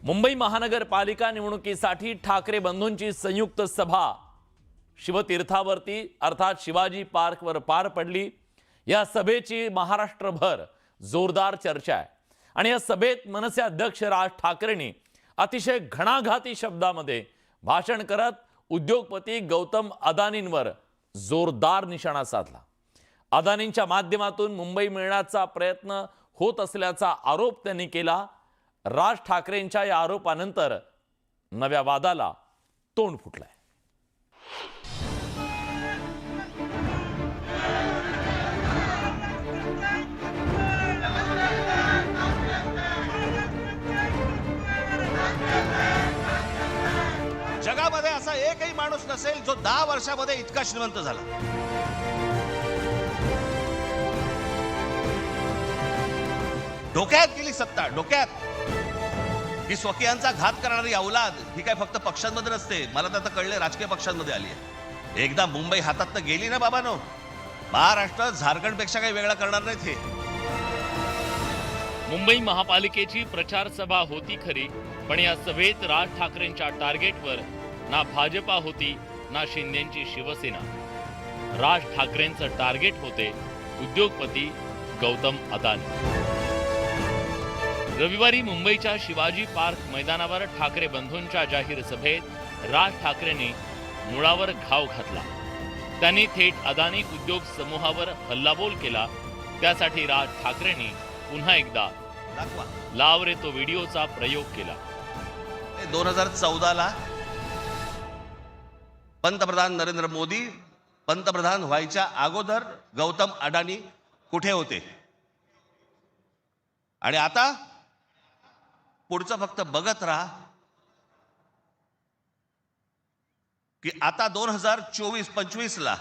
मुंबई महानगरपालिका निवडणुकीसाठी ठाकरे बंधूंची संयुक्त सभा शिवतीर्थावरती अर्थात शिवाजी पार्कवर पार पडली। या सभेची महाराष्ट्रभर जोरदार चर्चा आहे आणि या सभेत मनसे अध्यक्ष राज ठाकरेंनी अतिशय घणाघाती शब्दामध्ये भाषण करत उद्योगपती गौतम अदानींवर जोरदार निशाणा साधला। अदानींच्या माध्यमातून मुंबई मिळण्याचा प्रयत्न होत असल्याचा आरोप त्यांनी केला। राज ठाकरेंच्या या आरोपानंतर नव्या वादाला तोंड फुटलंय। जगामध्ये असा एकही माणूस नसेल जो 10 वर्षामध्ये इतका श्रीमंत झाला। डोक्यात गेली सत्ता, डोक्यात ही स्वकीयांचा घात करणारी औलाद ही काय फक्त पक्षांमध्ये नसते, मला तर आता कळले राजकीय पक्षांमध्ये आली आहे। एकदा मुंबई हातात गेली ना बाबांनो, महाराष्ट्र झारखंड पेक्षा काही वेगळा करणार नाहीत हे। मुंबई महापालिकेची प्रचार सभा होती खरी, पण या सभेत राज ठाकरेंच्या टार्गेटवर ना भाजपा होती ना शिंदेची शिवसेना। राज ठाकरेंचं टार्गेट होते उद्योगपती गौतम अदानी। रविवारी मुंबईच्या शिवाजी पार्क मैदानावर ठाकरे बंधूंच्या जाहीर सभेत राज ठाकरेंनी मुळावर घाव घातला। त्यांनी थेट अदानी उद्योग समूहावर हल्लाबोल केला। त्यासाठी राज ठाकरेंनी पुन्हा एकदा लाव रे तो व्हिडिओचा प्रयोग केला। 2014 ला पंतप्रधान नरेंद्र मोदी पंतप्रधान व्हायच्या अगोदर गौतम अदानी कुठे होते आणि आता पुढचं फक्त बघत राहा की आता 2024-25 ला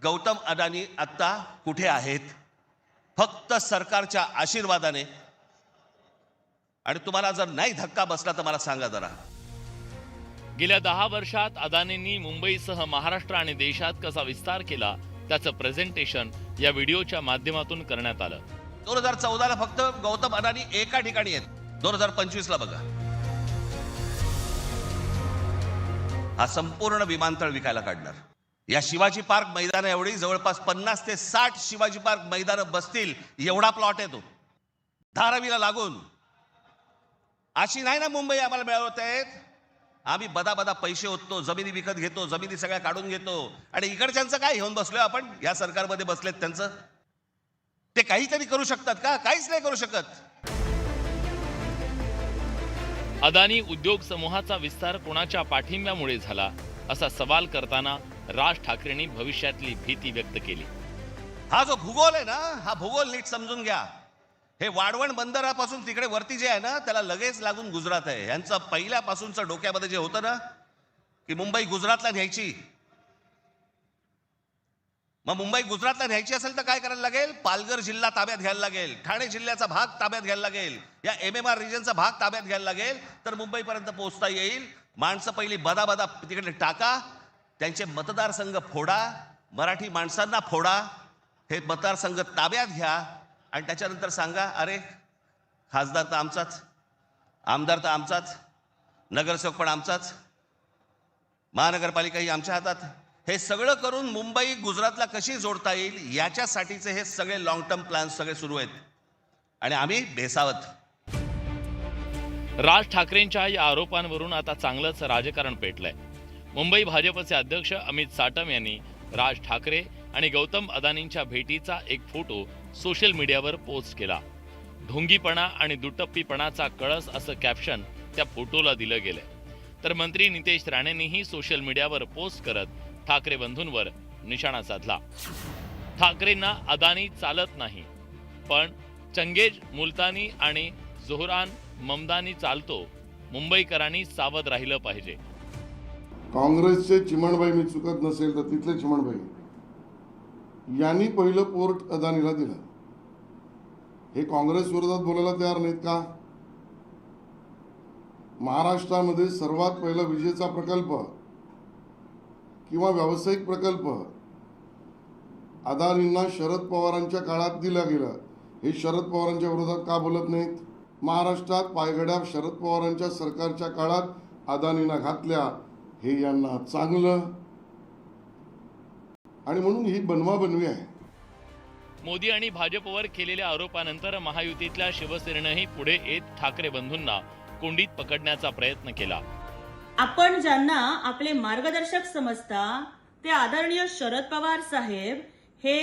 गौतम अदानी आता कुठे आहेत। फक्त सरकारच्या आशीर्वादाने। आणि तुम्हाला जर नाही धक्का बसला तर मला सांगा जरा। गेल्या 10 वर्षात अदानींनी मुंबईसह महाराष्ट्र आणि देशात कसा विस्तार केला त्याचं प्रेझेंटेशन या व्हिडिओच्या माध्यमातून करण्यात आलं। 2014 ला फक्त गौतम अदानी एका ठिकाणी आहेत, 2025 ला बघा हा संपूर्ण विमानतळ विकायला काढणार। या शिवाजी पार्क मैदान एवढी जवळपास 50 ते 60 शिवाजी पार्क मैदान बसतील एवढा प्लॉट आहे तो, धारावीला लागून। अशी नाही ना मुंबई आम्हाला मिळवत आहेत, आम्ही बदा पैसे होतो, जमिनी विकत घेतो, जमिनी सगळ्या काढून घेतो आणि इकडच्यांचं काय घेऊन बसलोय आपण। या सरकारमध्ये बसलेत त्यांचं ते काहीतरी करू शकतात का? काहीच नाही करू शकत। अदानी उद्योग समूहाचा विस्तार कोणाच्या पाठिंब्यामुळे झाला असा सवाल करताना राज ठाकरेंनी भविष्यातली भीती व्यक्त केली। हा जो भूगोल आहे ना, हा भूगोल नीट समजून घ्या। हे वाढवण बंदरापासून तिकडे वरती जे आहे ना त्याला लगेच लागून गुजरात आहे। यांचं पहिल्यापासूनचं डोक्यामध्ये जे होतं ना की मुंबई गुजरातला न्यायची, मग मुंबई गुजरातला न्यायची असेल तर काय करायला लागेल? पालघर जिल्हा ताब्यात घ्यायला लागेल, ठाणे जिल्ह्याचा भाग ताब्यात घ्यायला लागेल, या MMR रिजनचा भाग ताब्यात घ्यायला लागेल, तर मुंबईपर्यंत पोहोचता येईल। माणसं पहिली बदा तिकडे टाका, त्यांचे मतदारसंघ फोडा, मराठी माणसांना फोडा, हे मतदारसंघ ताब्यात घ्या आणि त्याच्यानंतर सांगा अरे खासदार तर आमचाच, आमदार तर आमचाच, नगरसेवक पण आमचाच, महानगरपालिका ही आमच्या हातात। हे सगळं करून मुंबई गुजरातला कशी जोडता येईल याच्यासाठीचे हे सगळे लॉंग टर्म प्लॅन सगळे सुरू आहेत आणि आम्ही बेसावत। राज ठाकरेंच्या या आरोपांवरून आता चांगलंच राजकारण पेटलंय। मुंबई भाजपचे अध्यक्ष अमित साटम यांनी राज ठाकरे आणि गौतम अदानींच्या भेटीचा एक फोटो सोशल मीडियावर पोस्ट केला। ढोंगीपणा आणि दुटप्पीपणाचा कळस असं कॅप्शन त्या फोटोला दिलं गेलंय। तर मंत्री नितेश राणेंनीही सोशल मीडियावर पोस्ट करत ठाकरे बंधूंवर निशाणा साधला। ठाकरेंना अदानी चालत नाही, पण चंगेज, मुलतानी आणि जोहरान ममदानी चालतो। मुंबईकरांनी सावध राहिलं पाहिजे। काँग्रेसचे चिमणबाई, मी चुकत नसेल तर तिथले चिमणबाई यांनी पहिलं पोर्ट अदानीला दिलं। हे काँग्रेस विरोधात बोलायला तयार नाहीत का? महाराष्ट्रामध्ये सर्वात पहिला विजेचा प्रकल्प किंवा व्यावसायिक प्रकल्प अदानींना शरद पवारांच्या काळात दिला गेला। हे शरद पवारांच्या विरोधात का बोलत नाहीत? महाराष्ट्रात पायघड्या शरद पवारांच्या सरकारच्या काळात अदानींना घातल्या, हे यांना चांगलं, आणि म्हणून ही बनवाबनवी आहे. मोदी आणि भाजपवर केलेल्या आरोपानंतर महायुतीतल्या शिवसेनेनंही पुढे येत ठाकरे बंधूंना कोंडीत पकडण्याचा प्रयत्न केला. आपण ज्यांना आपले मार्गदर्शक समजता ते आदरणीय शरद पवार साहेब हे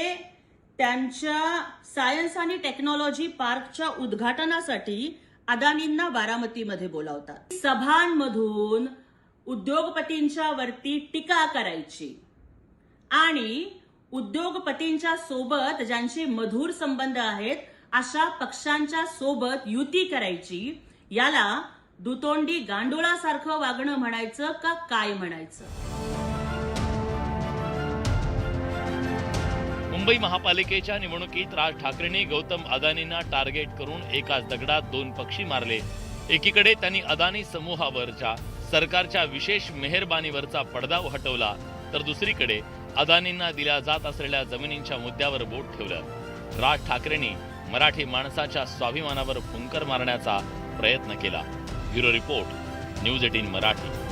त्यांच्या सायन्स आणि टेक्नॉलॉजी पार्कच्या उद्घाटनासाठी अदानींना बारामतीमध्ये बोलावतात. सभांमधून उद्योगपतींच्या वरती टीका करायची आणि उद्योगपतींच्या सोबत ज्यांचे मधुर संबंध आहेत अशा पक्षांच्या सोबत युती करायची, याला दुतोंडी गांडुळासारखं वागणं म्हणायचं का काय म्हणायचं? मुंबई महापालिकेच्या निवडणुकीत राज ठाकरेंनी गौतम अदानींना टार्गेट करून एकाच दगडात दोन पक्षी मारले. एकीकडे त्यांनी अदानी समूहावरच्या सरकारच्या विशेष मेहरबानीवरचा पडदा हटवला, तर दुसरीकडे अदानींना दिल्या जात असलेल्या जमिनींच्या मुद्द्यावर बोट ठेवलं. राज ठाकरेंनी मराठी माणसाच्या स्वाभिमानावर फुंकर मारण्याचा प्रयत्न केला. Bureau report, news 18 Marathi.